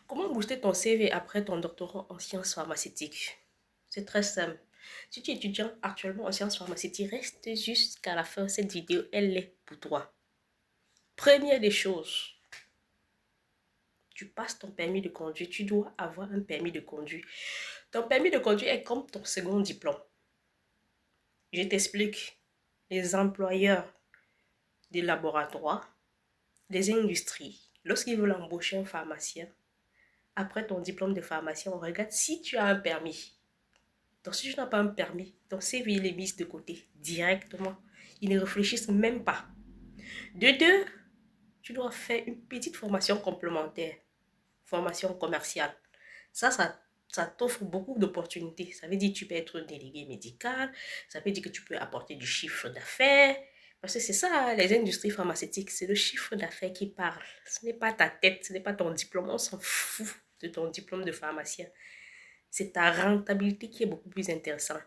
Comment booster ton CV après ton doctorat en sciences pharmaceutiques? C'est très simple. Si tu es étudiant actuellement en sciences pharmaceutiques, reste jusqu'à la fin. Cette vidéo, elle est pour toi. Première des choses, tu passes ton permis de conduire. Tu dois avoir un permis de conduire. Ton permis de conduire est comme ton second diplôme. Je t'explique. Les employeurs des laboratoires, les industries, lorsqu'ils veulent embaucher un pharmacien, après ton diplôme de pharmacien, on regarde si tu as un permis. Donc, si tu n'as pas un permis, ton CV il est mis de côté directement. Ils ne réfléchissent même pas. De deux, tu dois faire une petite formation complémentaire, formation commerciale. Ça t'offre beaucoup d'opportunités. Ça veut dire que tu peux être délégué médical, ça veut dire que tu peux apporter du chiffre d'affaires. Parce que c'est ça, les industries pharmaceutiques, c'est le chiffre d'affaires qui parle. Ce n'est pas ta tête, ce n'est pas ton diplôme. On s'en fout de ton diplôme de pharmacien. C'est ta rentabilité qui est beaucoup plus intéressante.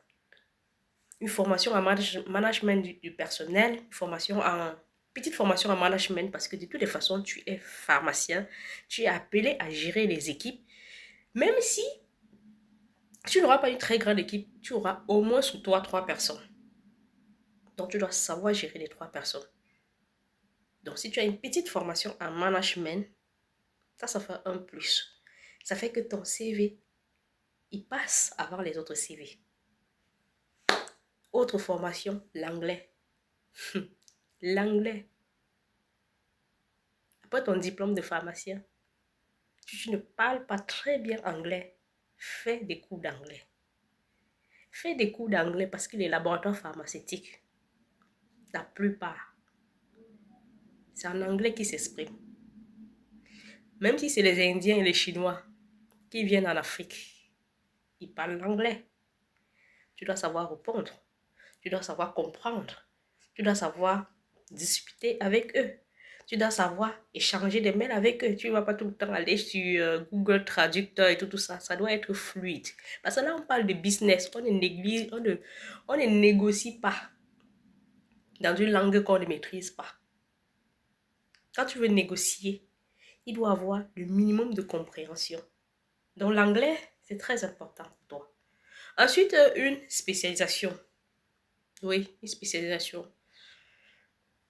Une formation en management du personnel, petite formation en management parce que de toutes les façons, tu es pharmacien, tu es appelé à gérer les équipes. Même si tu n'auras pas une très grande équipe, tu auras au moins sous toi 3 personnes. Donc, tu dois savoir gérer les 3 personnes. Donc, si tu as une petite formation en management, ça fait un plus. Ça fait que ton CV, il passe avant les autres CV. Autre formation, l'anglais. L'anglais. Après ton diplôme de pharmacien, si tu ne parles pas très bien anglais, fais des cours d'anglais. Fais des cours d'anglais parce que les laboratoires pharmaceutiques, la plupart, c'est en anglais qu'ils s'expriment. Même si c'est les Indiens et les Chinois qui viennent en Afrique, ils parlent l'anglais. Tu dois savoir répondre. Tu dois savoir comprendre. Tu dois savoir discuter avec eux. Tu dois savoir échanger des mails avec eux. Tu ne vas pas tout le temps aller sur Google Traducteur et tout ça. Ça doit être fluide. Parce que là, on parle de business. On ne négocie pas dans une langue qu'on ne maîtrise pas. Quand tu veux négocier, il doit avoir le minimum de compréhension. Donc l'anglais, c'est très important pour toi. Ensuite, une spécialisation. Oui, une spécialisation.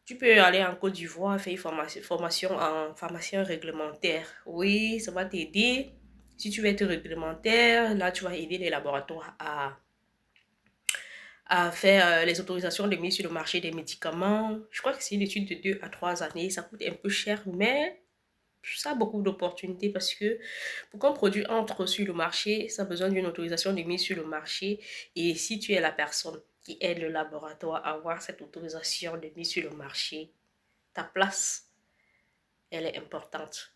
Tu peux aller en Côte d'Ivoire faire une formation en pharmacien réglementaire. Oui, ça va t'aider. Si tu veux être réglementaire, là, tu vas aider les laboratoires à faire les autorisations de mise sur le marché des médicaments. Je crois que c'est une étude de 2 à 3 années. Ça coûte un peu cher, mais ça a beaucoup d'opportunités parce que pour qu'un produit entre sur le marché, ça a besoin d'une autorisation de mise sur le marché. Et si tu es la personne qui aide le laboratoire à avoir cette autorisation de mise sur le marché, ta place, elle est importante.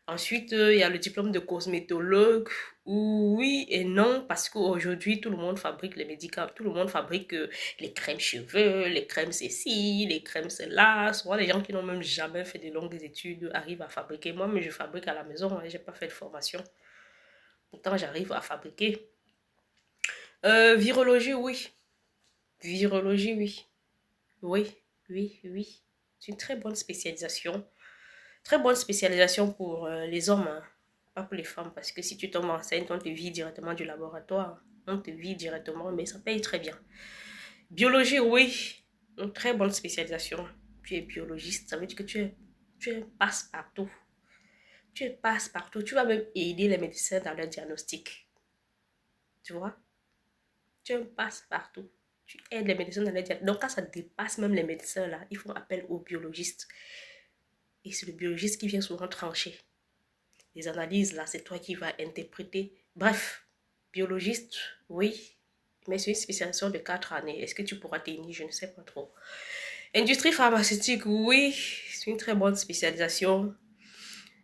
Ensuite, il y a le diplôme de cosmétologue. Oui et non, parce qu'aujourd'hui, tout le monde fabrique les médicaments, tout le monde fabrique les crèmes cheveux, les crèmes ceci, les crèmes cela. Souvent, les gens qui n'ont même jamais fait de longues études arrivent à fabriquer. Moi, mais je fabrique à la maison, hein, je n'ai pas fait de formation. Pourtant, j'arrive à fabriquer. Virologie, oui. Virologie, oui. Oui, oui, oui. C'est une très bonne spécialisation. Très bonne spécialisation pour les hommes, hein, pas pour les femmes. Parce que si tu tombes enceinte, on te vide directement du laboratoire. On te vide directement, mais ça paye très bien. Biologie, oui. Une très bonne spécialisation. Tu es biologiste, ça veut dire que tu es passe-partout. Tu es passe-partout. Tu vas même aider les médecins dans leur diagnostic. Tu vois? Tu es un passe-partout. Tu aides les médecins dans leur diagnostic. Donc, quand ça dépasse même les médecins, là, ils font appel aux biologistes. Et c'est le biologiste qui vient souvent trancher. Les analyses, là, c'est toi qui vas interpréter. Bref, biologiste, oui, mais c'est une spécialisation de 4 années. Est-ce que tu pourras tenir? Je ne sais pas trop. Industrie pharmaceutique, oui, c'est une très bonne spécialisation.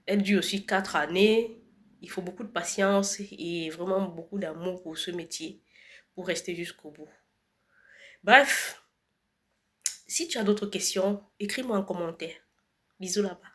Elle dure aussi 4 années. Il faut beaucoup de patience et vraiment beaucoup d'amour pour ce métier pour rester jusqu'au bout. Bref, si tu as d'autres questions, écris-moi en commentaire. Bisous là-bas.